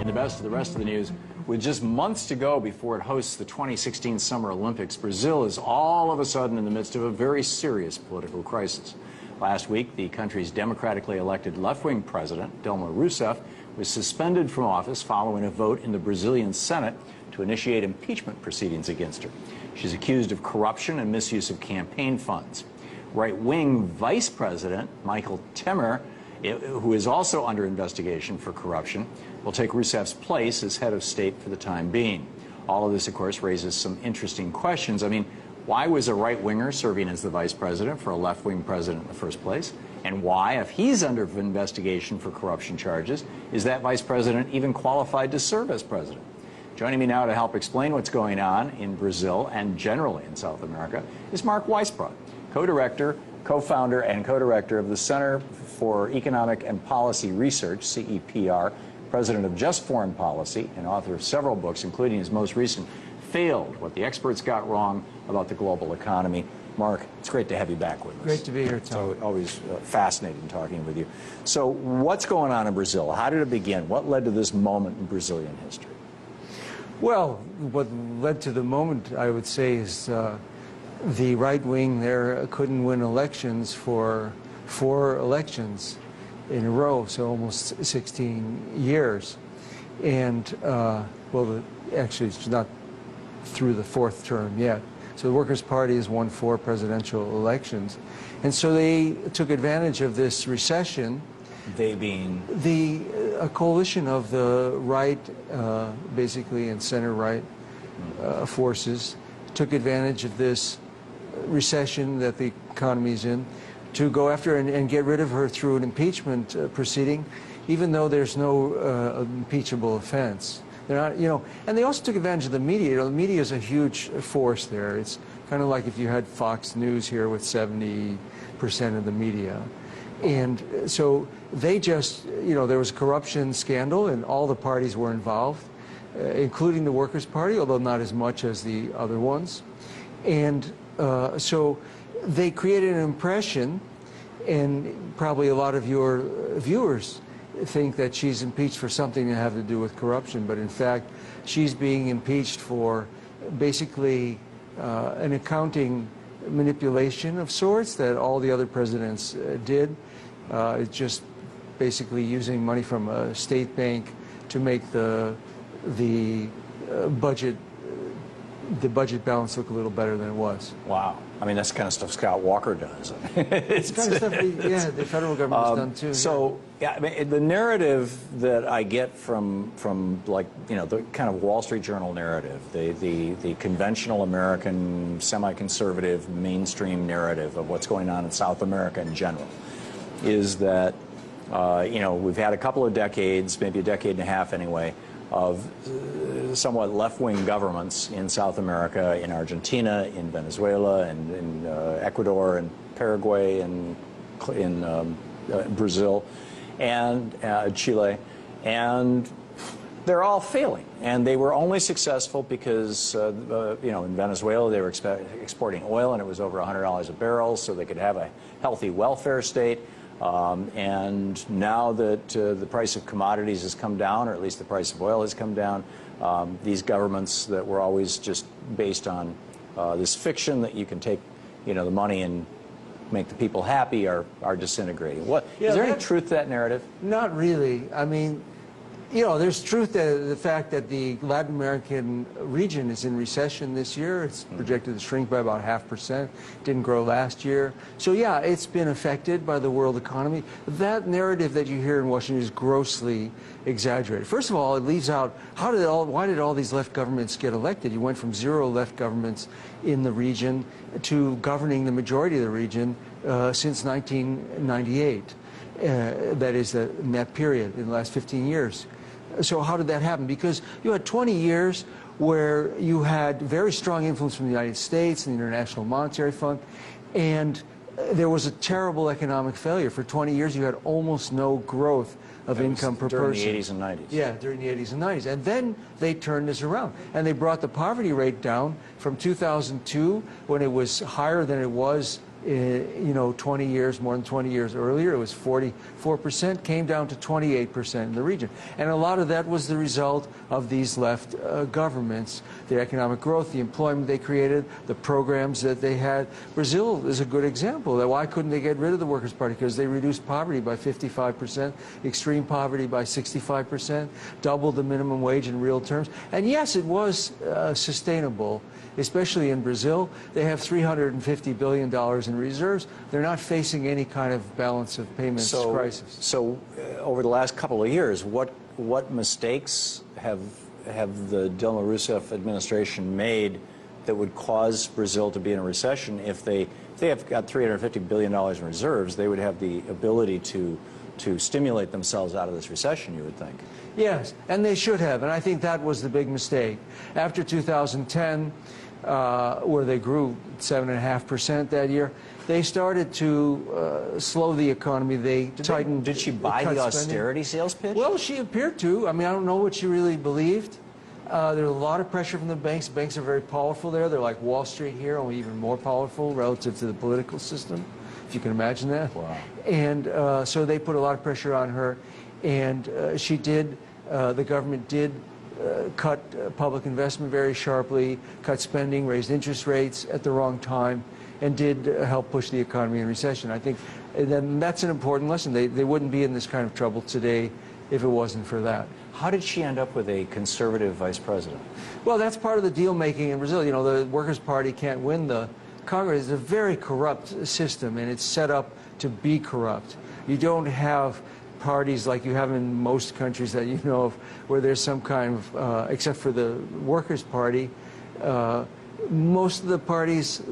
In the best of the rest of the news, with just months to go before it hosts the 2016 Summer Olympics, Brazil is all of a sudden in the midst of a very serious political crisis. Last week, the country's democratically elected left-wing president, Dilma Rousseff, was suspended from office following a vote in the Brazilian Senate to initiate impeachment proceedings against her. She's accused of corruption and misuse of campaign funds. Right-wing Vice President Michel Temer, who is also under investigation for corruption, will take Rousseff's place as head of state for the time being. All of this, of course, raises some interesting questions. I mean, why was a right-winger serving as the vice president for a left-wing president in the first place? And why, if he's under investigation for corruption charges, is that vice president even qualified to serve as president? Joining me now to help explain what's going on in Brazil and generally in South America is Mark Weisbrot, co-director, co-founder, and co-director of the Center for Economic and Policy Research, CEPR, president of Just Foreign Policy, and author of several books, including his most recent, Failed, What the Experts Got Wrong About the Global Economy. Mark, it's great to have you back with us. Great to be here, Tom. So always fascinating talking with you. So what's going on in Brazil? How did it begin? What led to this moment in Brazilian history? Well, what led to the moment, I would say, is the right wing there couldn't win elections for 4 elections in a row, so almost 16 years. And, well, actually, it's not through the 4th term yet. So the Workers' Party has won 4 presidential elections. And so they took advantage of this recession. They being? A coalition of the right, basically, and center-right forces took advantage of this recession that the economy's in to go after and get rid of her through an impeachment proceeding, even though there's no impeachable offense. They're not, you know, and they also took advantage of the media. You know, the media is a huge force there. It's kind of like if you had Fox News here with 70% of the media. And so they just, you know, there was a corruption scandal and all the parties were involved, including the Workers' Party, although not as much as the other ones. And so they created an impression, and probably a lot of your viewers think that she's impeached for something to have to do with corruption, but in fact, she's being impeached for basically an accounting manipulation of sorts that all the other presidents did. It's just basically using money from a state bank to make the budget balance look a little better than it was. Wow. I mean, that's the kind of stuff Scott Walker does. It's kind of stuff, yeah, the federal government has done too. So, yeah, I mean, the narrative that I get from like, you know, the kind of Wall Street Journal narrative, the conventional American, semi-conservative, mainstream narrative of what's going on in South America in general, is that, you know, we've had a couple of decades, maybe a decade and a half anyway, of somewhat left-wing governments in South America, in Argentina, in Venezuela, and in Ecuador, and Paraguay, and in Brazil, and Chile, and they're all failing. And they were only successful because, you know, in Venezuela they were exporting oil, and it was over $100 a barrel, so they could have a healthy welfare state. And now that the price of commodities has come down, or at least the price of oil has come down, these governments that were always just based on this fiction that you can take, you know, the money and make the people happy are disintegrating. What, yeah, is there any truth to that narrative? Not really. I mean, you know, there's truth to the fact that the Latin American region is in recession this year. It's projected to shrink by about 0.5%. Didn't grow last year. So yeah, it's been affected by the world economy. That narrative that you hear in Washington is grossly exaggerated. First of all, it leaves out why did all these left governments get elected? You went from 0 left governments in the region to governing the majority of the region since 1998. That is in that period, in the last 15 years. So how did that happen? Because you had 20 years where you had very strong influence from the United States and the International Monetary Fund, and there was a terrible economic failure. For 20 years, you had almost no growth of income per person. During the 80s and 90s. Yeah, during the 80s and 90s. And then they turned this around, and they brought the poverty rate down from 2002, when it was higher than it was more than 20 years earlier. It was 44%, came down to 28% in the region. And a lot of that was the result of these left governments, the economic growth, the employment they created, the programs that they had. Brazil is a good example. Why couldn't they get rid of the Workers' Party? Because they reduced poverty by 55%, extreme poverty by 65%, doubled the minimum wage in real terms. And yes, it was sustainable. Especially in Brazil, they have $350 billion in reserves. They're not facing any kind of balance of payments crisis. So over the last couple of years, what mistakes have the Dilma Rousseff administration made that would cause Brazil to be in a recession? If they have got $350 billion in reserves, they would have the ability to stimulate themselves out of this recession, you would think. Yes, and they should have, and I think that was the big mistake. After 2010, where they grew 7.5% that year, they started to slow the economy. They tightened. Did she buy the austerity sales pitch? Well, she appeared to. I mean, I don't know what she really believed. There's a lot of pressure from the banks. Banks are very powerful there. They're like Wall Street here, only even more powerful relative to the political system, if you can imagine that. Wow. And so they put a lot of pressure on her, and she did. The government did cut public investment very sharply, cut spending, raised interest rates at the wrong time, and did help push the economy in recession. I think that's an important lesson. They wouldn't be in this kind of trouble today if it wasn't for that. How did she end up with a conservative vice president? Well, that's part of the deal making in Brazil. You know, the Workers' Party can't win the Congress. It's a very corrupt system, and it's set up to be corrupt. You don't have parties like you have in most countries that you know of, where there's some kind of, except for the Workers' Party, most of the parties,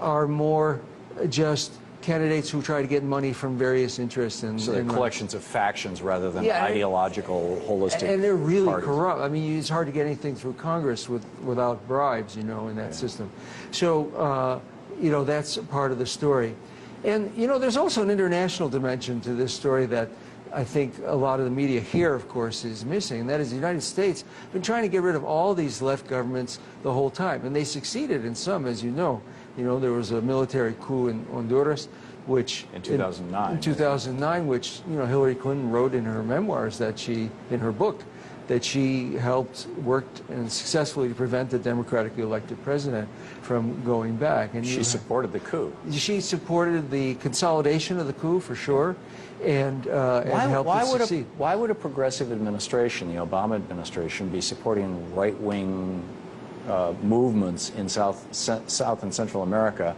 are more just candidates who try to get money from various interests. So they're collections of factions rather than ideological, holistic And they're really parties. corrupt. I mean, it's hard to get anything through Congress without bribes, in that system. So, that's part of the story. And, there's also an international dimension to this story that I think a lot of the media here, of course, is missing. And that is the United States has been trying to get rid of all these left governments the whole time. And they succeeded in some, as you know. There was a military coup in Honduras, which... In 2009. In 2009, which, Hillary Clinton wrote in her memoirs in her book, that she helped, worked, and successfully to prevent the democratically elected president from going back. And she supported the coup. She supported the consolidation of the coup, for sure, and helped it succeed. Why would a progressive administration, the Obama administration, be supporting right-wing movements in South and Central America,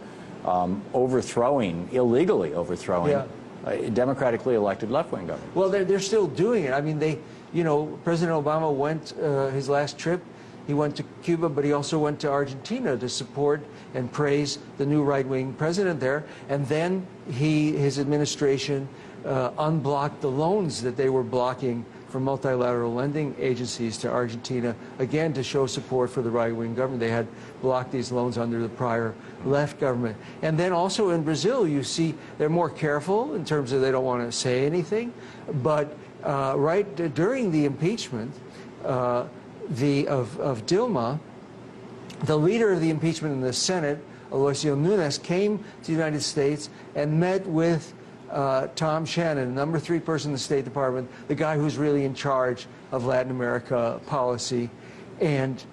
illegally overthrowing a democratically elected left-wing government? Well, they're still doing it. I mean, President Obama went, his last trip, he went to Cuba, but he also went to Argentina to support and praise the new right-wing president there. And then his administration unblocked the loans that they were blocking from multilateral lending agencies to Argentina, again, to show support for the right-wing government. They had blocked these loans under the prior left government. And then also in Brazil, you see they're more careful in terms of they don't want to say anything, but right during the impeachment of Dilma, the leader of the impeachment in the Senate, Aloysio Nunes, came to the United States and met with Tom Shannon, number 3 person in the State Department, the guy who's really in charge of Latin America policy. And,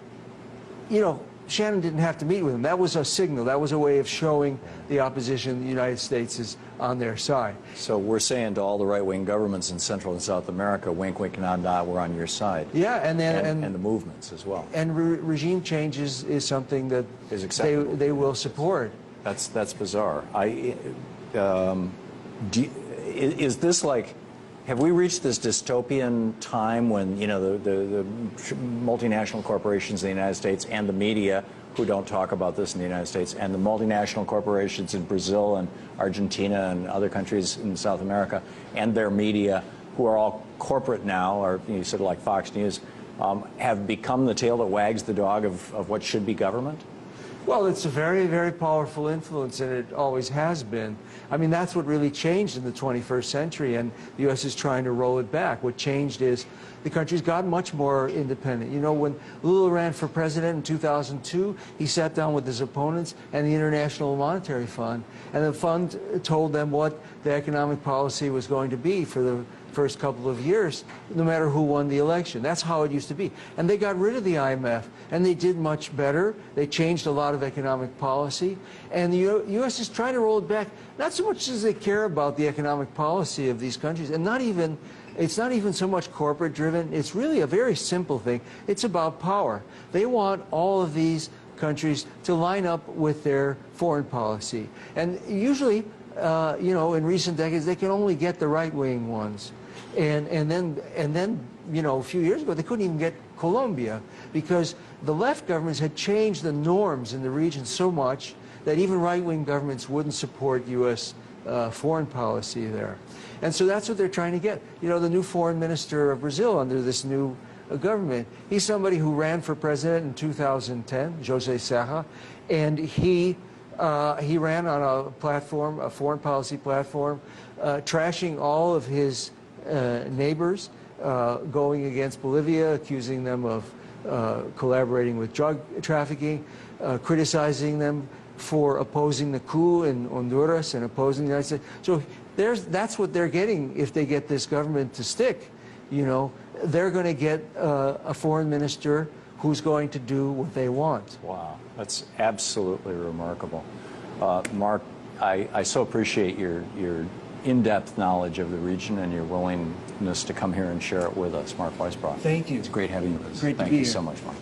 Shannon didn't have to meet with him. That was a signal. That was a way of showing the opposition the United States is on their side. So we're saying to all the right-wing governments in Central and South America, wink, wink, nod, nod, we're on your side. Yeah, and the movements as well. And regime change is something that is acceptable. They will support. That's bizarre. Is this like, have we reached this dystopian time when, the multinational corporations in the United States and the media, who don't talk about this in the United States, and the multinational corporations in Brazil and Argentina and other countries in South America, and their media, who are all corporate now, or sort of like Fox News, have become the tail that wags the dog of what should be government? Well, it's a very, very powerful influence, and it always has been. I mean, that's what really changed in the 21st century, and the U.S. is trying to roll it back. What changed is the country's got much more independent. You know, when Lula ran for president in 2002, he sat down with his opponents and the International Monetary Fund, and the fund told them what the economic policy was going to be for the first couple of years, no matter who won the election. That's how it used to be. And they got rid of the IMF, and they did much better. They changed a lot of economic policy, and the U.S. is trying to roll it back, not so much as they care about the economic policy of these countries, and it's not even so much corporate driven. It's really a very simple thing. It's about power. They want all of these countries to line up with their foreign policy. And usually, you know, in recent decades, they can only get the right-wing ones. And then, you know, a few years ago, they couldn't even get Colombia because the left governments had changed the norms in the region so much that even right-wing governments wouldn't support U.S. Foreign policy there. And so that's what they're trying to get. You know, the new foreign minister of Brazil under this new government, he's somebody who ran for president in 2010, José Serra, and he ran on a platform, a foreign policy platform, trashing all of his neighbors, going against Bolivia, accusing them of collaborating with drug trafficking, criticizing them for opposing the coup in Honduras and opposing the United States. So that's what they're getting if they get this government to stick. You know, they're going to get a foreign minister who's going to do what they want. Wow, that's absolutely remarkable. Mark, I so appreciate your in-depth knowledge of the region and your willingness to come here and share it with us. Mark Weisbrot. Thank you. It's great having you with us. Great to be Thank you here. so much, Mark.